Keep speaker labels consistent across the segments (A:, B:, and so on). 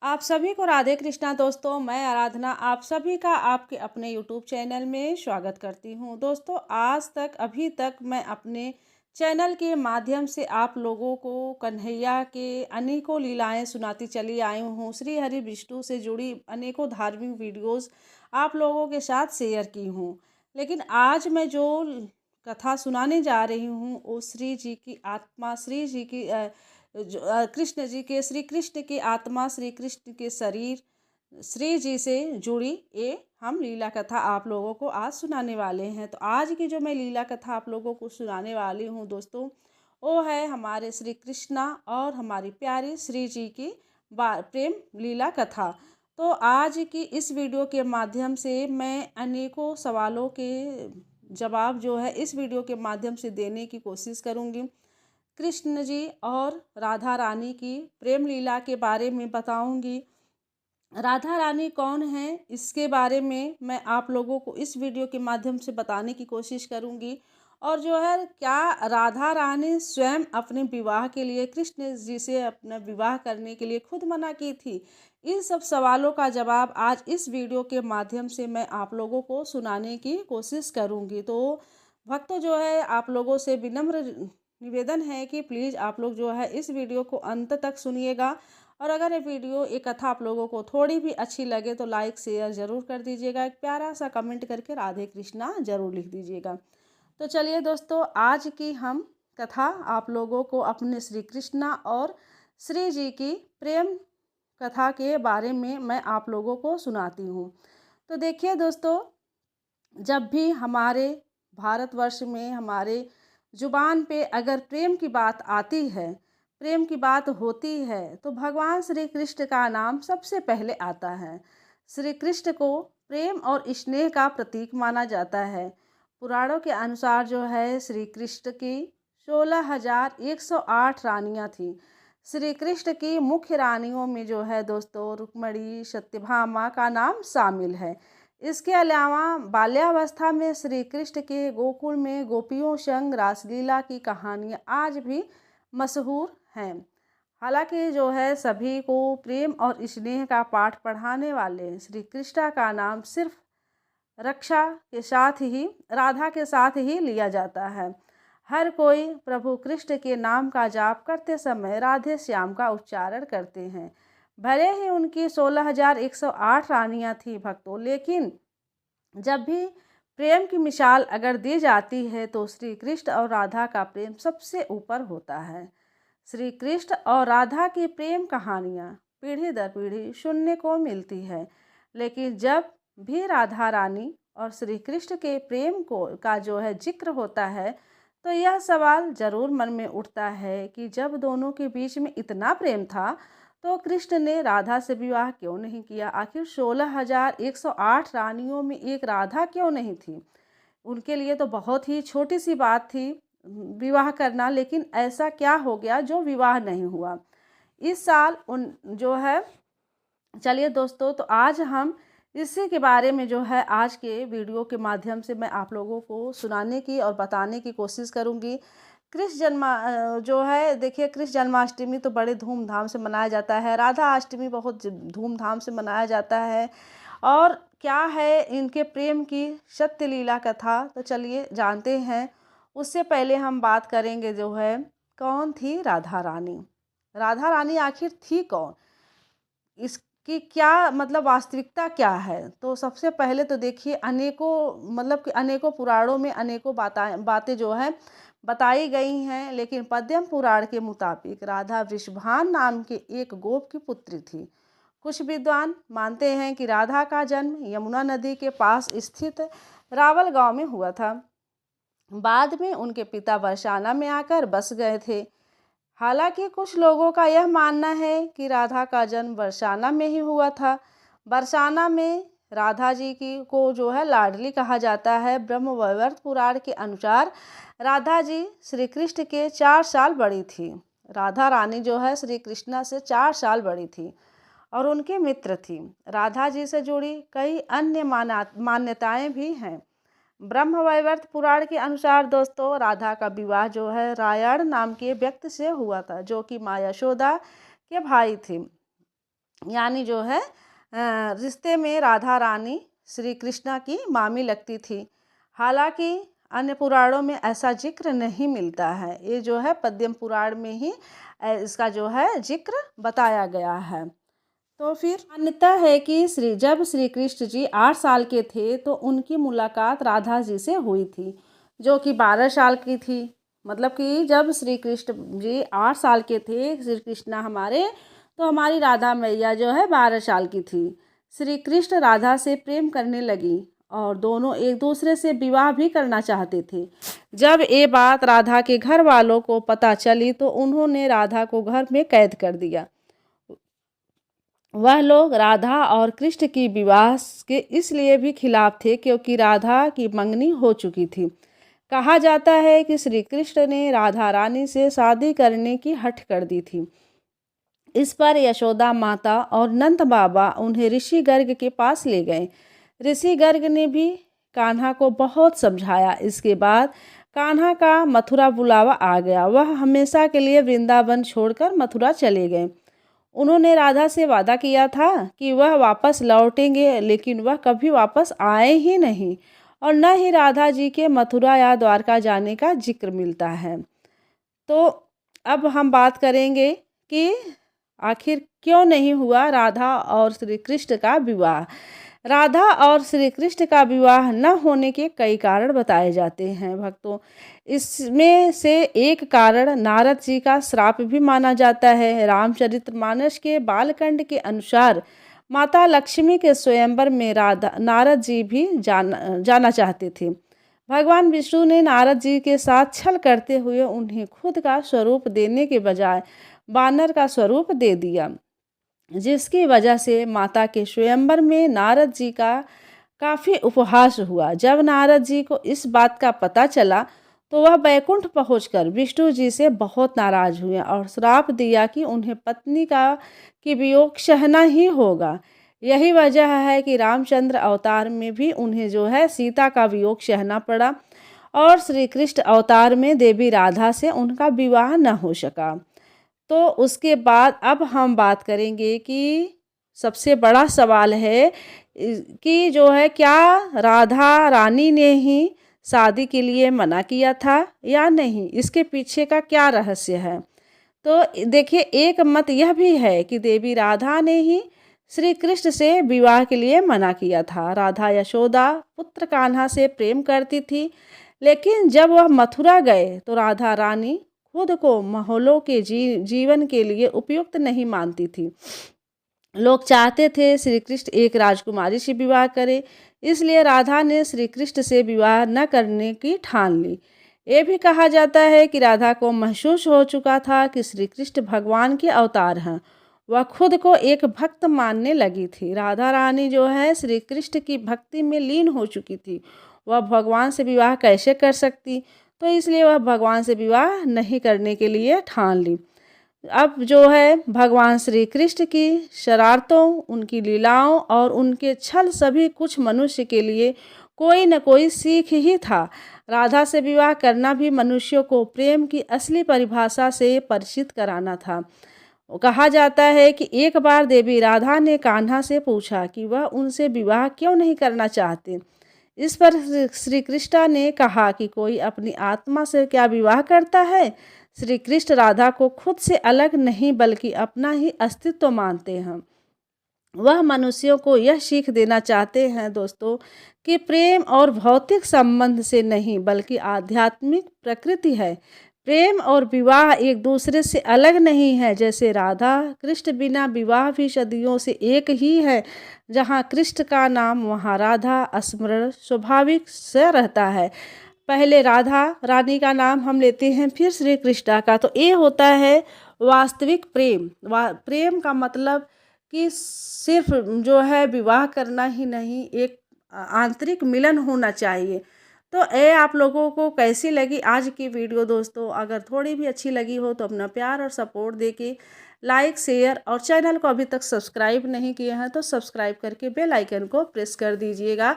A: आप सभी को राधे कृष्णा दोस्तों। मैं आराधना आप सभी का आपके अपने यूट्यूब चैनल में स्वागत करती हूं। दोस्तों, आज तक अभी तक मैं अपने चैनल के माध्यम से आप लोगों को कन्हैया के अनेकों लीलाएं सुनाती चली आई हूं। श्री हरि विष्णु से जुड़ी अनेकों धार्मिक वीडियोस आप लोगों के साथ शेयर की हूं। लेकिन आज मैं जो कथा सुनाने जा रही हूं वो श्री जी की आत्मा, श्री जी की कृष्ण जी के, श्री कृष्ण की आत्मा, श्री कृष्ण के शरीर, श्री जी से जुड़ी ये हम लीला कथा आप लोगों को आज सुनाने वाले हैं। तो आज की जो मैं लीला कथा आप लोगों को सुनाने वाली हूँ दोस्तों, वो है हमारे श्री कृष्णा और हमारी प्यारी श्री जी की प्रेम लीला कथा। तो आज की इस वीडियो के माध्यम से मैं अनेकों सवालों के जवाब जो है इस वीडियो के माध्यम से देने की कोशिश करूँगी। कृष्ण जी और राधा रानी की प्रेम लीला के बारे में बताऊंगी। राधा रानी कौन है इसके बारे में मैं आप लोगों को इस वीडियो के माध्यम से बताने की कोशिश करूंगी। और जो है क्या राधा रानी स्वयं अपने विवाह के लिए कृष्ण जी से अपना विवाह करने के लिए खुद मना की थी, इन सब सवालों का जवाब आज इस वीडियो के माध्यम से मैं आप लोगों को सुनाने की कोशिश करूंगी। तो भक्तों, जो है आप लोगों से विनम्र निवेदन है कि प्लीज़ आप लोग जो है इस वीडियो को अंत तक सुनिएगा। और अगर ये कथा आप लोगों को थोड़ी भी अच्छी लगे तो लाइक शेयर ज़रूर कर दीजिएगा। एक प्यारा सा कमेंट करके राधे कृष्णा ज़रूर लिख दीजिएगा। तो चलिए दोस्तों, आज की हम कथा आप लोगों को अपने श्री कृष्णा और श्री जी की प्रेम कथा के बारे में मैं आप लोगों को सुनाती हूँ। तो देखिए दोस्तों, जब भी हमारे भारतवर्ष में हमारे जुबान पे अगर प्रेम की बात आती है, प्रेम की बात होती है, तो भगवान श्री कृष्ण का नाम सबसे पहले आता है। श्री कृष्ण को प्रेम और स्नेह का प्रतीक माना जाता है। पुराणों के अनुसार जो है श्री कृष्ण की 16,108 रानियां थीं। श्री कृष्ण की मुख्य रानियों में जो है दोस्तों रुक्मणी, सत्यभामा का नाम शामिल है। इसके अलावा बाल्यावस्था में श्री कृष्ण के गोकुल में गोपियों संग रासलीला की कहानियाँ आज भी मशहूर हैं। हालांकि जो है सभी को प्रेम और स्नेह का पाठ पढ़ाने वाले श्री कृष्णा का नाम सिर्फ रक्षा के साथ ही, राधा के साथ ही लिया जाता है। हर कोई प्रभु कृष्ण के नाम का जाप करते समय राधे श्याम का उच्चारण करते हैं। भले ही उनकी 16,108 रानियां थी भक्तों, लेकिन जब भी प्रेम की मिसाल अगर दी जाती है तो श्री कृष्ण और राधा का प्रेम सबसे ऊपर होता है। श्री कृष्ण और राधा की प्रेम कहानियाँ पीढ़ी दर पीढ़ी सुनने को मिलती है, लेकिन जब भी राधा रानी और श्री कृष्ण के प्रेम का जो है जिक्र होता है तो यह सवाल जरूर मन में उठता है कि जब दोनों के बीच में इतना प्रेम था तो कृष्ण ने राधा से विवाह क्यों नहीं किया। आखिर 16,108 रानियों में एक राधा क्यों नहीं थी। उनके लिए तो बहुत ही छोटी सी बात थी विवाह करना, लेकिन ऐसा क्या हो गया जो विवाह नहीं हुआ। इस साल उन जो है, चलिए दोस्तों, तो आज हम इसी के बारे में जो है आज के वीडियो के माध्यम से मैं आप लोगों को सुनाने की और बताने की कोशिश करूंगी। जो है देखिए, कृष्ण जन्माष्टमी तो बड़े धूमधाम से मनाया जाता है। राधा अष्टमी बहुत धूमधाम से मनाया जाता है। और क्या है इनके प्रेम की सत्य लीला कथा, तो चलिए जानते हैं। उससे पहले हम बात करेंगे जो है कौन थी राधा रानी। राधा रानी आखिर थी कौन, इसकी क्या मतलब वास्तविकता क्या है। तो सबसे पहले तो देखिए, अनेकों पुराणों में अनेकों बातें जो है बताई गई हैं, लेकिन पद्म पुराण के मुताबिक राधा वृषभान नाम के एक गोप की पुत्री थी। कुछ विद्वान मानते हैं कि राधा का जन्म यमुना नदी के पास स्थित रावल गांव में हुआ था। बाद में उनके पिता बरसाना में आकर बस गए थे। हालांकि कुछ लोगों का यह मानना है कि राधा का जन्म बरसाना में ही हुआ था। बरसाना में राधा जी की को जो है लाडली कहा जाता है। ब्रह्मवैवर्त पुराण के अनुसार राधा जी श्री कृष्ण के 4 साल बड़ी थी। राधा रानी जो है श्री कृष्णा से 4 साल बड़ी थी और उनके मित्र थी। राधा जी से जुड़ी कई अन्य मान्यताएं भी हैं। ब्रह्मवैवर्त पुराण के अनुसार दोस्तों राधा का विवाह जो है रायण नाम के व्यक्ति से हुआ था, जो कि माँ यशोदा के भाई थे। यानी जो है रिश्ते में राधा रानी श्री कृष्णा की मामी लगती थी। हालांकि अन्य पुराणों में ऐसा जिक्र नहीं मिलता है, ये जो है पद्म पुराण में ही इसका जो है जिक्र बताया गया है। तो फिर मान्यता है कि जब श्री कृष्ण जी 8 साल के थे तो उनकी मुलाकात राधा जी से हुई थी, जो कि 12 साल की थी। मतलब कि जब श्री कृष्ण जी 8 साल के थे श्री कृष्णा हमारे, तो हमारी राधा मैया जो है 12 साल की थी। श्री कृष्ण राधा से प्रेम करने लगी और दोनों एक दूसरे से विवाह भी करना चाहते थे। जब ये बात राधा के घर वालों को पता चली तो उन्होंने राधा को घर में कैद कर दिया। वह लोग राधा और कृष्ण की विवाह के इसलिए भी खिलाफ थे क्योंकि राधा की मंगनी हो चुकी थी। कहा जाता है कि श्री कृष्ण ने राधा रानी से शादी करने की हठ कर दी थी। इस पर यशोदा माता और नंद बाबा उन्हें ऋषि गर्ग के पास ले गए। ऋषि गर्ग ने भी कान्हा को बहुत समझाया। इसके बाद कान्हा का मथुरा बुलावा आ गया। वह हमेशा के लिए वृंदावन छोड़कर मथुरा चले गए। उन्होंने राधा से वादा किया था कि वह वापस लौटेंगे, लेकिन वह कभी वापस आए ही नहीं और न ही राधा जी के मथुरा या द्वारका जाने का जिक्र मिलता है। तो अब हम बात करेंगे कि आखिर क्यों नहीं हुआ राधा और श्री कृष्ण का विवाह। राधा और श्री कृष्ण का विवाह न होने के कई कारण बताए जाते हैं भक्तों। इसमें से एक कारण नारद जी का श्राप भी माना जाता है। रामचरितमानस के बालकांड के अनुसार माता लक्ष्मी के स्वयंवर में नारद जी भी जाना चाहते थे। भगवान विष्णु ने नारद जी के साथ छल करते हुए उन्हें खुद का स्वरूप देने के बजाय बानर का स्वरूप दे दिया, जिसकी वजह से माता के स्वयंवर में नारद जी का काफ़ी उपहास हुआ। जब नारद जी को इस बात का पता चला तो वह बैकुंठ पहुंचकर विष्णु जी से बहुत नाराज हुए और श्राप दिया कि उन्हें पत्नी की वियोग सहना ही होगा। यही वजह है कि रामचंद्र अवतार में भी उन्हें जो है सीता का वियोग सहना पड़ा और श्री कृष्ण अवतार में देवी राधा से उनका विवाह न हो सका। तो उसके बाद अब हम बात करेंगे कि सबसे बड़ा सवाल है कि जो है क्या राधा रानी ने ही शादी के लिए मना किया था या नहीं, इसके पीछे का क्या रहस्य है। तो देखिए, एक मत यह भी है कि देवी राधा ने ही श्री कृष्ण से विवाह के लिए मना किया था। राधा यशोदा पुत्र कान्हा से प्रेम करती थी, लेकिन जब वह मथुरा गए तो राधा रानी खुद को महलों के जीवन के लिए उपयुक्त नहीं मानती थी। लोग चाहते थे श्री कृष्ण एक राजकुमारी से विवाह करे, इसलिए राधा ने श्री कृष्ण से विवाह न करने की ठान ली। ये भी कहा जाता है कि राधा को महसूस हो चुका था कि श्री कृष्ण भगवान के अवतार हैं। वह खुद को एक भक्त मानने लगी थी। राधा रानी जो है श्री कृष्ण की भक्ति में लीन हो चुकी थी। वह भगवान से विवाह कैसे कर सकती, तो इसलिए वह भगवान से विवाह नहीं करने के लिए ठान ली। अब जो है भगवान श्री कृष्ण की शरारतों, उनकी लीलाओं और उनके छल सभी कुछ मनुष्य के लिए कोई न कोई सीख ही था। राधा से विवाह करना भी मनुष्यों को प्रेम की असली परिभाषा से परिचित कराना था। कहा जाता है कि एक बार देवी राधा ने कान्हा से पूछा कि वह उनसे विवाह क्यों नहीं करना चाहते। इस पर श्री कृष्ण ने कहा कि कोई अपनी आत्मा से क्या विवाह करता है। श्री कृष्ण राधा को खुद से अलग नहीं बल्कि अपना ही अस्तित्व मानते हैं। वह मनुष्यों को यह सीख देना चाहते हैं दोस्तों कि प्रेम और भौतिक संबंध से नहीं बल्कि आध्यात्मिक प्रकृति है। प्रेम और विवाह एक दूसरे से अलग नहीं है। जैसे राधा कृष्ण बिना विवाह भी सदियों से एक ही है। जहाँ कृष्ण का नाम वहाँ राधा स्मरण स्वाभाविक से रहता है। पहले राधा रानी का नाम हम लेते हैं, फिर श्री कृष्णा का। तो ये होता है वास्तविक प्रेम। प्रेम का मतलब कि सिर्फ जो है विवाह करना ही नहीं, एक आंतरिक मिलन होना चाहिए। तो ये आप लोगों को कैसी लगी आज की वीडियो दोस्तों? अगर थोड़ी भी अच्छी लगी हो तो अपना प्यार और सपोर्ट देके लाइक, शेयर और चैनल को अभी तक सब्सक्राइब नहीं किए हैं तो सब्सक्राइब करके बेल आइकन को प्रेस कर दीजिएगा,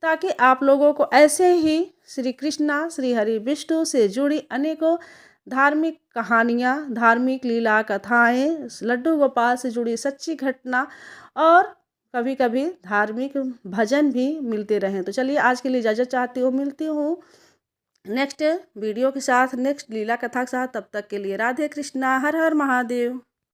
A: ताकि आप लोगों को ऐसे ही श्री कृष्णा, श्री हरि विष्णु से जुड़ी अनेकों धार्मिक कहानियाँ, धार्मिक लीला कथाएँ, लड्डू गोपाल से जुड़ी सच्ची घटना और कभी कभी धार्मिक भजन भी मिलते रहें। तो चलिए आज के लिए इजाज़त चाहती हूँ, मिलती हूँ नेक्स्ट वीडियो के साथ, नेक्स्ट लीला कथा के साथ। तब तक के लिए राधे कृष्णा, हर हर महादेव।